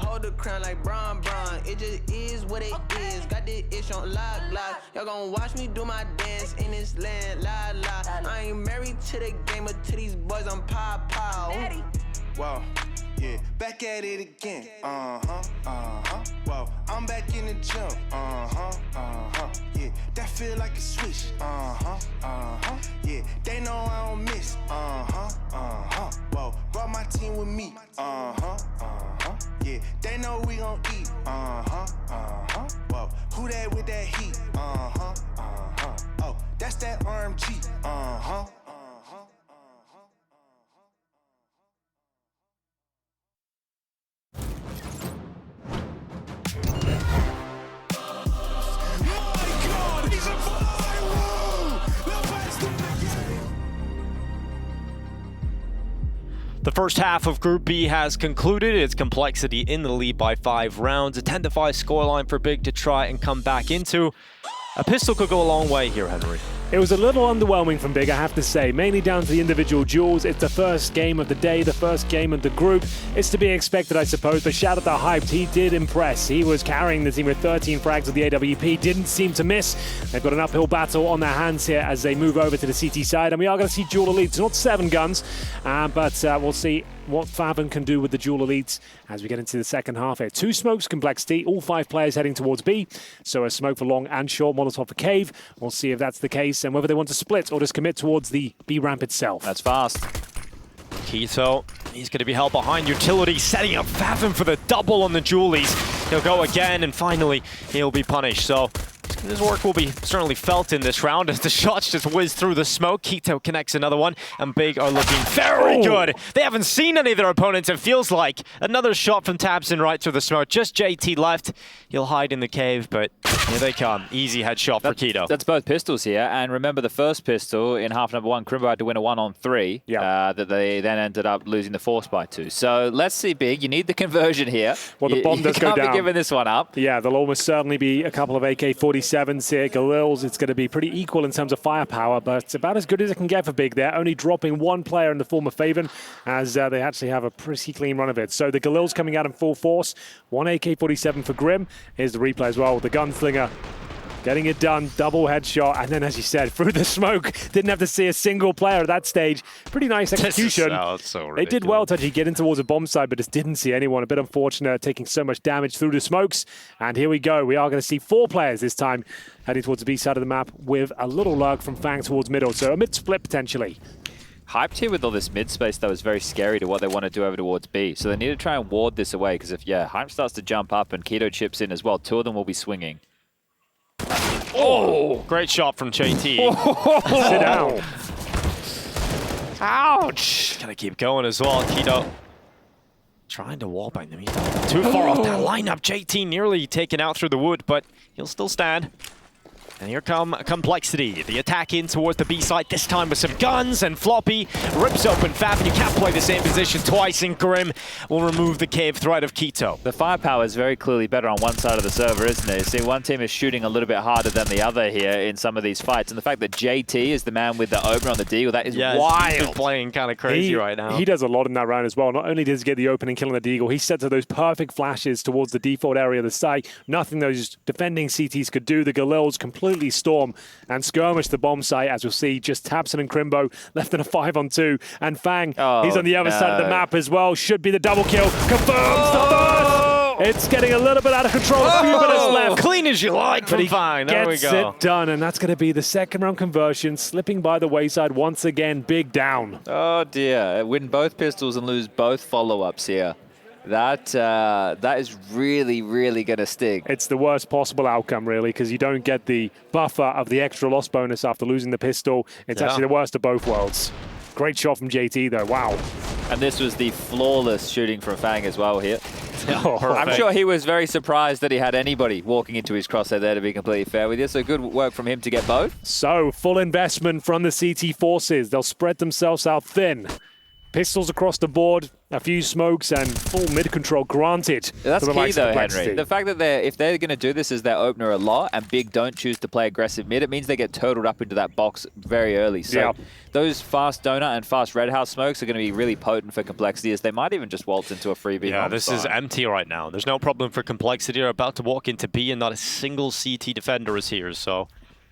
hold the crown like Bron, it just is what it is, got this ish on lock, y'all gon' watch me do my dance in this land, la, I ain't married to the game, but to these boys I'm pow. whoa, yeah, back at it again, whoa, I'm back in the gym, yeah, that feel like a switch, yeah, they know I don't miss, whoa, brought my team with me, yeah, they know we gon' eat, whoa, who that with that heat, oh, that That's that RMG. The first half of Group B has concluded. It's Complexity in the lead by 5 rounds. A 10-5 scoreline for Big to try and come back into. A pistol could go a long way here, Henry. It was a little underwhelming from Big, I have to say, mainly down to the individual duels. It's the first game of the day, the first game of the group. It's to be expected, I suppose, but shout out to Hyped. He did impress. He was carrying the team with 13 frags of the AWP, didn't seem to miss. They've got an uphill battle on their hands here as they move over to the CT side, and we are going to see dual elites. Not 7 guns, but we'll see what Faven can do with the dual elites as we get into the second half here. 2 smokes, Complexity, all 5 players heading towards B. So a smoke for long and short, Molotov for cave. We'll see if that's the case and whether they want to split or just commit towards the B ramp itself. That's fast. Keto, he's going to be held behind utility, setting up Faven for the double on the Julies. He'll go again, and finally, he'll be punished. So his work will be certainly felt in this round as the shots just whiz through the smoke. Keto connects another one, and Big are looking very good. They haven't seen any of their opponents, it feels like. Another shot from Tabson right through the smoke. Just JT left. He'll hide in the cave, but here they come. Easy headshot for Keto. That's both pistols here, and remember the first pistol in half number 1, Crimbo had to win a 1-on-3, that they then ended up losing the force by 2. So let's see, Big, you need the conversion here. Well, the bomb does go down. You can't be giving this one up. Yeah, there'll almost certainly be a couple of AK-47s here. Galils, it's going to be pretty equal in terms of firepower, but it's about as good as it can get for Big there, only dropping 1 player in the form of Faven, as they actually have a pretty clean run of it. So the Galils coming out in full force. 1 AK-47 for Grim. Here's the replay as well. The gunslinger getting it done, double headshot, and then, as you said, through the smoke. Didn't have to see a single player at that stage. Pretty nice execution. They did well to get in towards the bomb side, but just didn't see anyone. A bit unfortunate, taking so much damage through the smokes. And here we go. We are going to see 4 players this time heading towards the B side of the map with a little lurk from Fang towards middle. So a mid-split potentially. Hyped here with all this mid space, though, is very scary to what they want to do over towards B. So they need to try and ward this away, because if, Hype starts to jump up and Keto chips in as well, 2 of them will be swinging. Oh, great shot from JT. Sit down. Ouch. Gotta keep going as well. Keto trying to wallbang them. He's not too far off that lineup. JT nearly taken out through the wood, but he'll still stand. And here come Complexity. The attack in towards the B side, this time with some guns, and Floppy rips open Faven. You can't play the same position twice, and Grim will remove the cave threat of Keto. The firepower is very clearly better on one side of the server, isn't it? See, one team is shooting a little bit harder than the other here in some of these fights. And the fact that JT is the man with the opener on the deagle, that is wild. He's playing kind of crazy right now. He does a lot in that round as well. Not only does he get the opening kill on the deagle, he sets those perfect flashes towards the default area of the site. Nothing those defending CTs could do. The Galils completely storm and skirmish the bomb site, as we'll see. Just Tabson and Crimbo left in a 5-on-2, and Fang, he's on the other side of the map as well. Should be the double kill. Confirms the first. It's getting a little bit out of control. A few minutes left. Clean as you like from Fang. There we go. Gets it done, and that's going to be the second round conversion. Slipping by the wayside once again. Big down. Oh dear. Win both pistols and lose both follow-ups here. That is really, really going to sting. It's the worst possible outcome, really, because you don't get the buffer of the extra loss bonus after losing the pistol. It's actually the worst of both worlds. Great shot from JT, though. Wow. And this was the flawless shooting from Fang as well here. Oh, I'm sure he was very surprised that he had anybody walking into his crosshair there, to be completely fair with you. So good work from him to get both. So, full investment from the CT forces. They'll spread themselves out thin. Pistols across the board, a few smokes, and full mid-control granted. That's key, though, Henry. The fact that if they're going to do this as their opener a lot, and Big don't choose to play aggressive mid, it means they get totaled up into that box very early. So those fast donut and fast red house smokes are going to be really potent for Complexity, as they might even just waltz into a free B. Yeah, this is empty right now. There's no problem for Complexity. They're about to walk into B, and not a single CT defender is here, so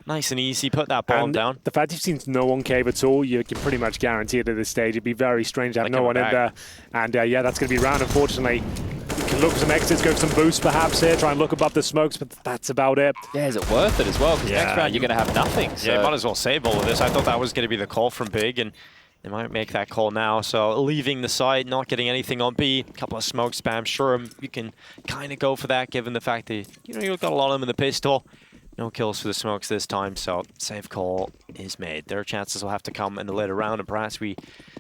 nice and easy. Put that bomb down. The fact you've seen no one cave at all, you can pretty much guarantee it at this stage. It'd be very strange to have no one in there. And yeah, that's going to be round, unfortunately. You can look for some exits, go for some boosts perhaps here, try and look above the smokes, but that's about it. Yeah, is it worth it as well? Because next round you're going to have nothing. So. Yeah, might as well save all of this. I thought that was going to be the call from Big, and they might make that call now. So leaving the site, not getting anything on B, a couple of smoke spams. Sure, you can kind of go for that given the fact that you've got a lot of them in the pistol. No kills for the Smokes this time, so save call is made. Their chances will have to come in the later round, and perhaps we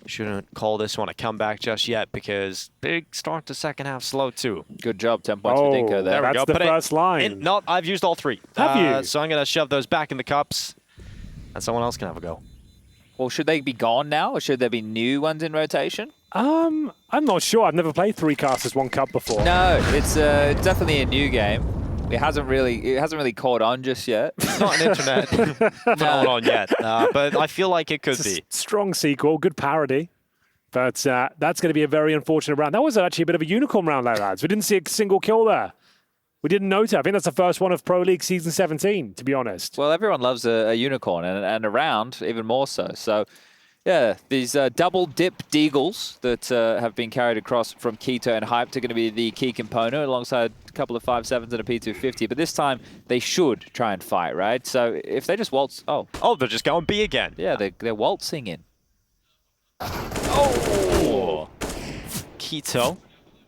shouldn't call this one a comeback just yet because Big start the second half slow too. Good job, 10 points for Dinko there. There we That's go. the Put first line. No, I've used all 3. Have you? So I'm going to shove those back in the cups, and someone else can have a go. Well, should they be gone now, or should there be new ones in rotation? I'm not sure. I've never played 3 casters, 1 cup before. No, it's definitely a new game. It hasn't really caught on just yet. It's not an internet phenomenon yet, but I feel like it could It's a be. strong sequel, good parody. But that's going to be a very unfortunate round. That was actually a bit of a unicorn round, lads. We didn't see a single kill there. We didn't note it. I think that's the first one of Pro League Season 17, to be honest. Well, everyone loves a unicorn, and a round even more so. So, yeah, these double dip deagles that have been carried across from Keto and Hyped are going to be the key component alongside a couple of 5.7s and a P250. But this time, they should try and fight, right? So if they just waltz... Oh, They're just going B again. yeah, they're waltzing in. Oh! Keto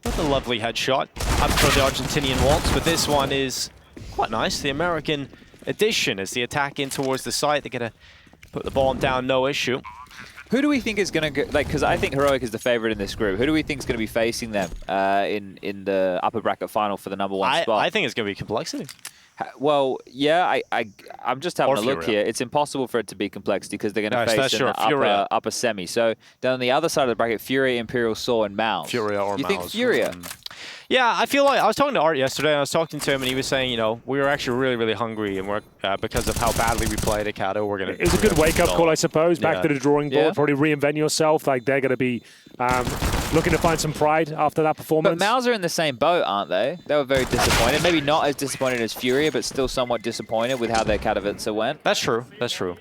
with a lovely headshot. Up for the Argentinian waltz, but this one is quite nice. The American edition as the attack in towards the site. They're going to put the bomb down, no issue. Who do we think is going to go, like, because I think Heroic is the favorite in this group. Who do we think is going to be facing them in the upper bracket final for the #1 spot? I think it's going to be Complexity. Well, yeah, I'm just having Or a look Furia. here. It's impossible for it to be Complexity because they're going to Yes, face that's an true. Furia. upper semi. So down on the other side of the bracket, Furia, Imperial Saw, and Mouse. Furia or You think Mouse. Furia? Yeah, I feel like I was talking to Art yesterday, and I was talking to him, and he was saying, you know, we were actually really, really hungry, and we're because of how badly we played at Kato, we're going to... It was a good wake-up call, I suppose. Back Yeah. to the drawing board, Yeah. probably reinvent yourself. Like, they're going to be looking to find some pride after that performance. But Mouse are in the same boat, aren't they? They were very disappointed. Maybe not as disappointed as Furia, but still somewhat disappointed with how their Katowice went. That's true. That's true.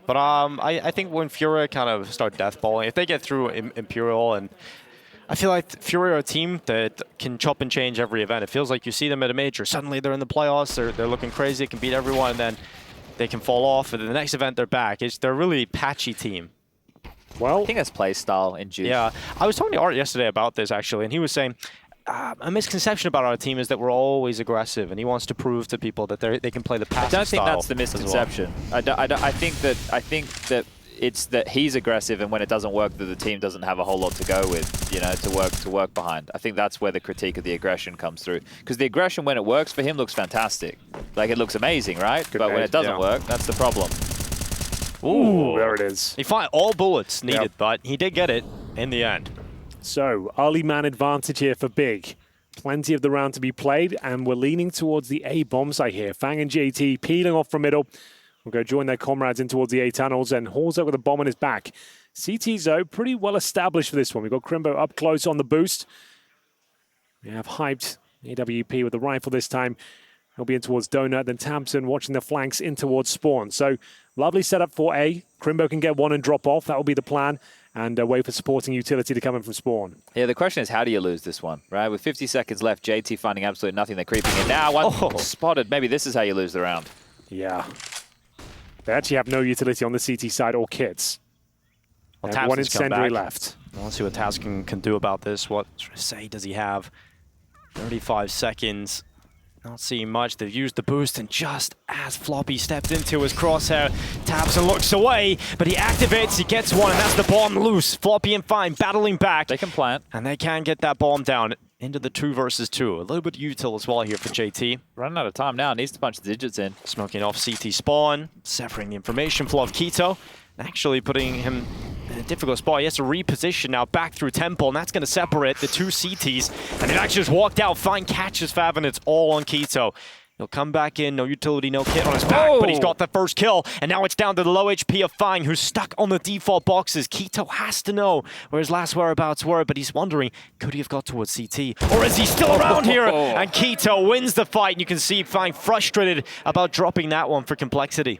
But I think when Furia kind of start deathballing, if they get through Imperial, and I feel like Furia are a team that can chop and change every event. It feels like you see them at a major, suddenly they're in the playoffs, they're looking crazy, can beat everyone, and then they can fall off, and then the next event they're back. They're a really patchy team. Well, I think that's play style in Juice. Yeah, I was talking to Art yesterday about this, actually, and he was saying, a misconception about our team is that we're always aggressive, and he wants to prove to people that they can play the passive style. I don't think that's the as well. misconception. I think that it's that he's aggressive, and when it doesn't work, that the team doesn't have a whole lot to go with, you know, to work behind. I think that's where the critique of the aggression comes through. Because the aggression, when it works for him, looks fantastic. Like, it looks amazing, right? But when it doesn't work, that's the problem. ooh, there it is. He fired all bullets needed, Yep. but he did get it in the end. So, early man advantage here for Big. Plenty of the round to be played, and we're leaning towards the A bomb site here. Fang and JT peeling off from middle. We'll go join their comrades in towards the A tunnels, and Hall's up with a bomb on his back. CT's, though, pretty well established for this one. We've got Crimbo up close on the boost. We have Hyped AWP with the rifle this time. He'll be in towards Donut, then Thompson watching the flanks in towards Spawn. So, lovely setup for A. Crimbo can get one and drop off. That will be the plan. And wait for supporting utility to come in from Spawn. Yeah, the question is, how do you lose this one, right? With 50 seconds left, JT finding absolutely nothing. They're creeping in now. One spotted. Maybe this is how you lose the round. Yeah. They actually have no utility on the CT side or kits. Well, They have one Tapson's come incendiary back. left. Let's see what Taskin can do about this. What say does he have? 35 seconds. Not seeing much. They've used the boost, and just as Floppy steps into his crosshair, Tapson looks away, but he activates, he gets one, and that's the bomb loose. Floppy and Fine battling back. They can plant. And they can get that bomb down into the 2 versus 2. A little bit util as well here for JT. Running out of time now. Needs to punch the digits in. Smoking off CT spawn, severing the information flow of Keto, actually putting him in a difficult spot. He has to reposition now back through Temple, and that's going to separate the 2 CTs. And it actually just walked out. Fine catches Fav, and it's all on Keto. He'll come back in, no utility, no kit on his back, but he's got the first kill. And now it's down to the low HP of Fine, who's stuck on the default boxes. Keto has to know where his last whereabouts were, but he's wondering, could he have got towards CT? Or is he still around here? And Keto wins the fight, and you can see Fine frustrated about dropping that one for Complexity.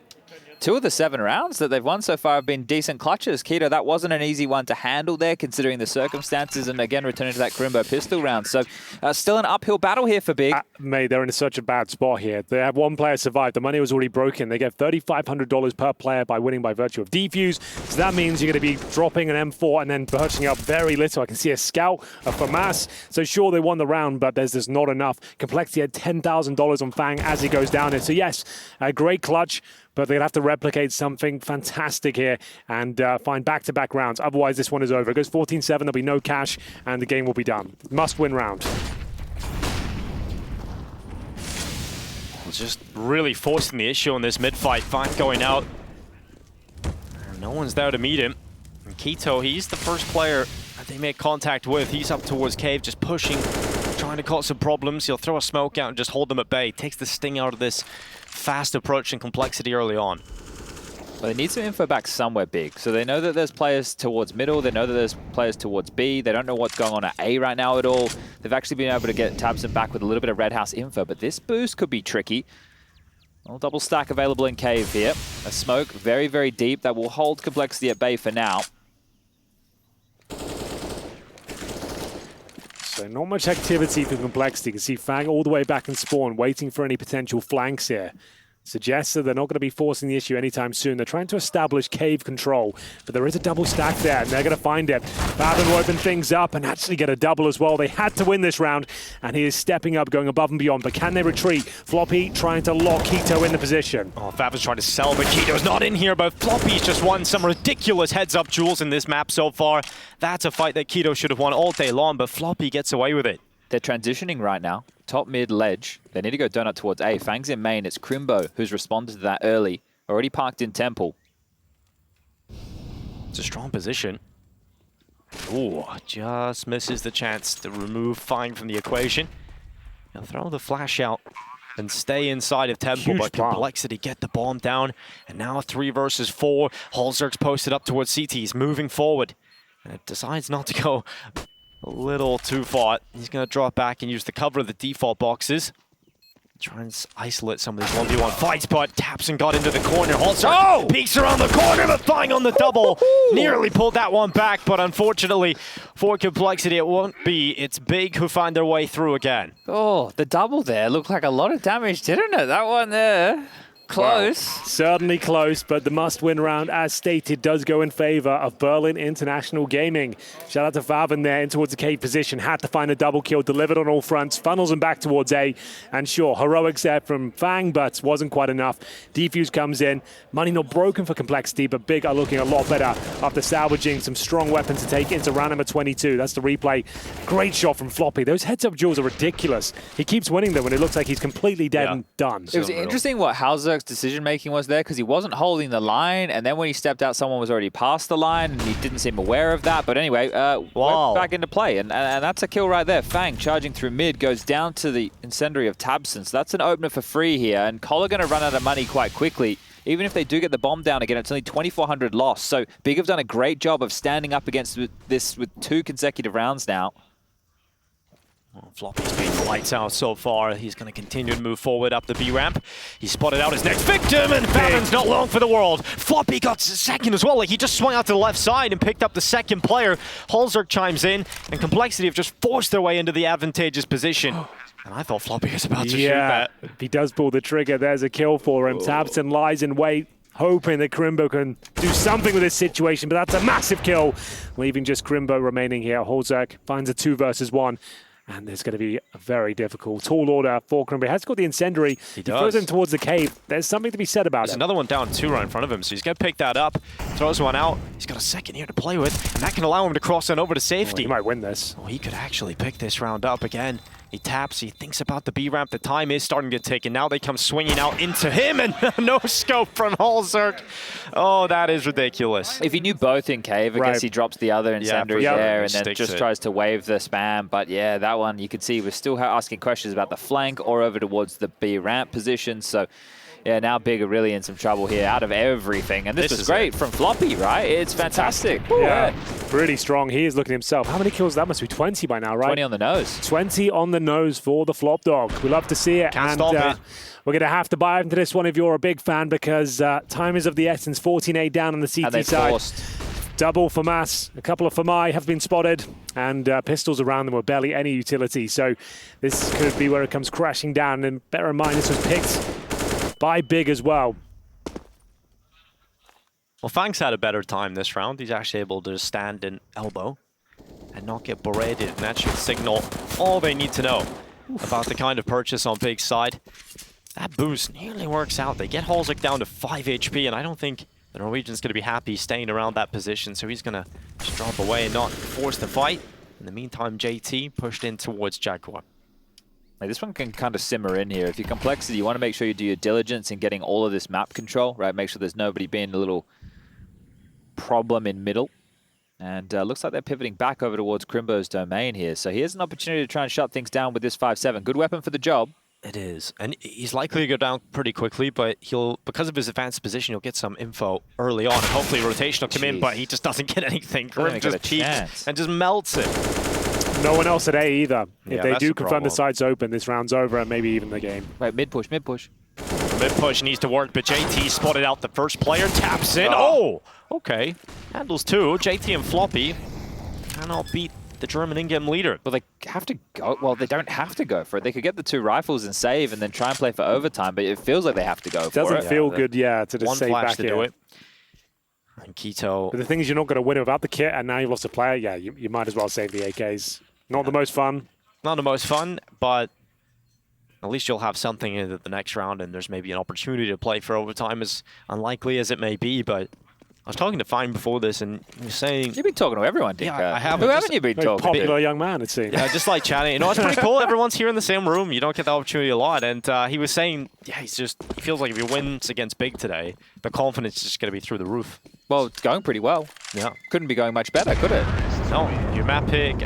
2 of the 7 rounds that they've won so far have been decent clutches. Keto, that wasn't an easy one to handle there, considering the circumstances, and again, returning to that Crimbo pistol round. So still an uphill battle here for Big. Mate, they're in such a bad spot here. They have one player survive. The money was already broken. They get $3,500 per player by winning by virtue of defuse. So that means you're going to be dropping an M4 and then purchasing up very little. I can see a scout, a FAMAS. So sure, they won the round, but there's just not enough. Complexity had $10,000 on Fang as he goes down there. So yes, a great clutch, but they'll have to replicate something fantastic here and find back-to-back rounds. Otherwise, this one is over. It goes 14-7, there'll be no cash, and the game will be done. Must-win round. Just really forcing the issue on this mid-fight. Fang going out. And no one's there to meet him. And Keto, he's the first player that they make contact with. He's up towards Cave, just pushing, trying to cause some problems. He'll throw a smoke out and just hold them at bay. Takes the sting out of this fast approach and complexity early on. Well, they need some info back somewhere Big. So they know that there's players towards middle. They know that there's players towards B. They don't know what's going on at A right now at all. They've actually been able to get Tabson back with a little bit of Red House info, but this boost could be tricky. Well, double stack available in Cave here. A smoke very, very deep that will hold complexity at bay for now. So not much activity for complexity. You can see Fang all the way back in spawn, waiting for any potential flanks here. Suggests that they're not going to be forcing the issue anytime soon. They're trying to establish cave control, but there is a double stack there, and they're going to find it. Faven will open things up and actually get a double as well. They had to win this round, and he is stepping up, going above and beyond. But can they retreat? Floppy trying to lock Keto in the position. Oh, Faven's trying to sell, but Keto's not in here, but Floppy's just won some ridiculous heads-up duels in this map so far. That's a fight that Keto should have won all day long, but Floppy gets away with it. They're transitioning right now. Top mid ledge. They need to go donut towards A. Fang's in main. It's Crimbo who's responded to that early. Already parked in Temple. It's a strong position. Ooh, just misses the chance to remove Fang from the equation. He'll throw the flash out and stay inside of Temple, Huge but bomb. Complexity get the bomb down. And now 3 versus 4. Holzerk's posted up towards CT. He's moving forward. And it decides not to go a little too far. He's going to drop back and use the cover of the default boxes. Try and isolate some of these 1v1 fights, but Tapson got into the corner. Holzer peeks around the corner, but Fang on the double. Nearly pulled that one back, but unfortunately for Complexity, it won't be. It's Big who find their way through again. Oh, the double there looked like a lot of damage, didn't it? That one there. Close. Well, certainly close, but the must-win round, as stated, does go in favor of Berlin International Gaming. Shout out to Faven there in towards the cave position. Had to find a double kill, delivered on all fronts, funnels him back towards A. And sure, heroics there from Fang, but wasn't quite enough. Defuse comes in. Money not broken for Complexity, but Big are looking a lot better after salvaging some strong weapons to take into round number 22. That's the replay. Great shot from Floppy. Those heads-up duels are ridiculous. He keeps winning them when it looks like he's completely dead and done. It was interesting what Halzerk's decision-making was there, because he wasn't holding the line, and then when he stepped out, someone was already past the line, and he didn't seem aware of that. But anyway, went back into play, and that's a kill right there. Fang charging through mid, goes down to the incendiary of Tabson. So that's an opener for free here, and Cole are going to run out of money quite quickly. Even if they do get the bomb down again, it's only 2,400 lost. So Big have done a great job of standing up against this with 2 consecutive rounds now. Well, Floppy's been the lights out so far. He's going to continue to move forward up the B ramp. He spotted out his next victim, and Faven's not long for the world. Floppy got second as well. Like, he just swung out to the left side and picked up the second player. Holzerk chimes in, and Complexity have just forced their way into the advantageous position. And I thought Floppy was about to shoot that. If he does pull the trigger, there's a kill for him. Tabson lies in wait, hoping that Crimbo can do something with this situation, but that's a massive kill, leaving just Crimbo remaining here. Holzerk finds a 2 versus 1. And there's going to be a very difficult tall order for Crimbo. He has got the incendiary. He throws him towards the cave. There's something to be said about it. There's another one down 2 right in front of him, so he's going to pick that up, throws one out. He's got a second here to play with, and that can allow him to cross on over to safety. He might win this. Oh, he could actually pick this round up again. He taps, he thinks about the B ramp. The time is starting to tick, and now they come swinging out into him, and no scope from Holzerk. Oh, that is ridiculous. If he knew both in cave, I guess he drops the other incendiary there and then just tries to wave the spam. But yeah, that one you could see was still asking questions about the flank or over towards the B ramp position. So Yeah, now Big are really in some trouble here out of everything. And this was great from Floppy, right? It's fantastic. Yeah, pretty strong. He is looking at himself. How many kills? That must be 20 by now, right? 20 on the nose. 20 on the nose for the Flop Dog. We love to see it. Can't stop it. We're going to have to buy into this one if you're a big fan, because time is of the essence. 14-8 down on the CT side. Forced. Double for Mass. A couple of Famai have been spotted, and pistols around them were barely any utility. So this could be where it comes crashing down. And bear in mind, this was picked by Big as well. Well, Fang's had a better time this round. He's actually able to stand in elbow and not get berated, and that should signal all they need to know about the kind of purchase on Big's side. That boost nearly works out. They get Halsek down to 5 HP, and I don't think the Norwegian's going to be happy staying around that position, so he's going to just drop away and not force the fight. In the meantime, JT pushed in towards Jaguar. Like, this one can kind of simmer in here. If you're Complexity, you want to make sure you do your diligence in getting all of this map control, right? Make sure there's nobody being a little problem in middle. And looks like they're pivoting back over towards Crimbo's domain here. So he has an opportunity to try and shut things down with this 5-7. Good weapon for the job. It is, and he's likely to go down pretty quickly, but he'll, because of his advanced position, he'll get some info early on, and hopefully rotation will come in, but he just doesn't get anything. Grim just peeks and just melts it. No one else at A either. Yeah, if they do confirm the side's open, this round's over and maybe even the game. Right, mid push, mid push. Mid push needs to work, but JT spotted out the first player, taps in. Oh, okay. Handles two. JT and Floppy cannot beat the German in-game leader. Well, they have to go. Well, they don't have to go for it. They could get the 2 rifles and save and then try and play for overtime, but it feels like they have to go for it. Doesn't feel good, yeah, to just one save flash back to here. do it. And Keto. But the thing is, you're not going to win it without the kit, and now you've lost a player. Yeah, you might as well save the AKs. Not the most fun. Not the most fun, but at least you'll have something in the next round, and there's maybe an opportunity to play for overtime, as unlikely as it may be. But I was talking to Fine before this, and he was saying... You've been talking to everyone, Dick. Yeah, I have. Who haven't you been Very talking popular to? young man, it seems. Yeah, just like chatting. You know, it's pretty cool. Everyone's here in the same room. You don't get the opportunity a lot. And he was saying, yeah, he feels like if he wins against Big today, the confidence is just going to be through the roof. Well, it's going pretty well. Yeah. Couldn't be going much better, could it? No, your map pick,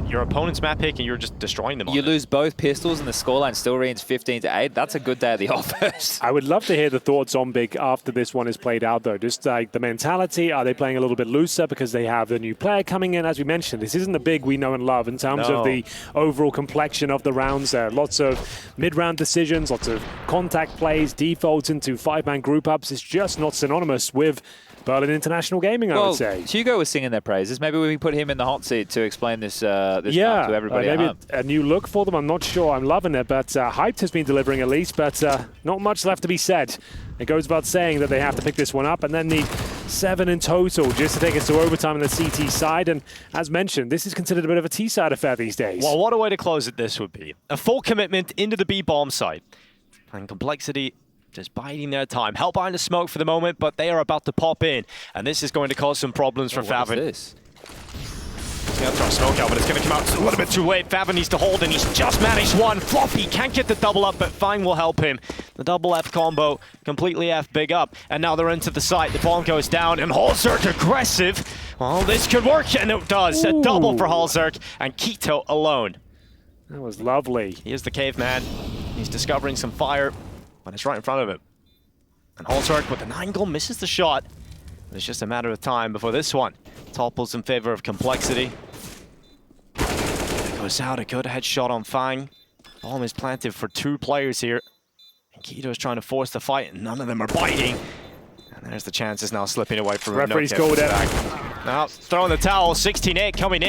your opponent's map pick, and you're just destroying them. You lose both pistols and the scoreline still reads 15-8. That's a good day at the office. I would love to hear the thoughts on Big after this one is played out, though. Just like the mentality, are they playing a little bit looser because they have a new player coming in? As we mentioned, this isn't the Big we know and love in terms of the overall complexion of the rounds. Lots of mid-round decisions, lots of contact plays, defaults into 5-man group ups. It's just not synonymous with Berlin International Gaming, I would say. Hugo was singing their praises. Maybe we put him in the hot seat to explain this map to everybody at maybe home. a new look for them. I'm not sure. I'm loving it, but Hyped has been delivering at least, but not much left to be said. It goes without saying that they have to pick this one up and then need 7 in total just to take us to overtime on the CT side. And as mentioned, this is considered a bit of a T-side affair these days. Well, what a way to close it this would be. A full commitment into the B bomb site. And Complexity just biding their time. Hell behind the smoke for the moment, but they are about to pop in. And this is going to cause some problems for Favin. What is this? He's going to throw a smoke out, but it's going to come out a little bit too late. Favin needs to hold, and he's just managed one. Floppy can't get the double up, but Fine will help him. The double F combo completely F Big up. And now they're into the site. The bomb goes down, and Halzerk aggressive. Well, this could work, and it does. A double for Halzerk, and Keto alone. That was lovely. Here's the caveman. He's discovering some fire, but it's right in front of him. And Halzerk with the 9 goal misses the shot. But it's just a matter of time before this one topples in favor of Complexity. It goes out, a good headshot on Fang. Bomb is planted for 2 players here. And Keto's trying to force the fight, and none of them are biting. And there's the chances now slipping away from him. Referee's called it. Now throwing the towel, 16-8 coming in.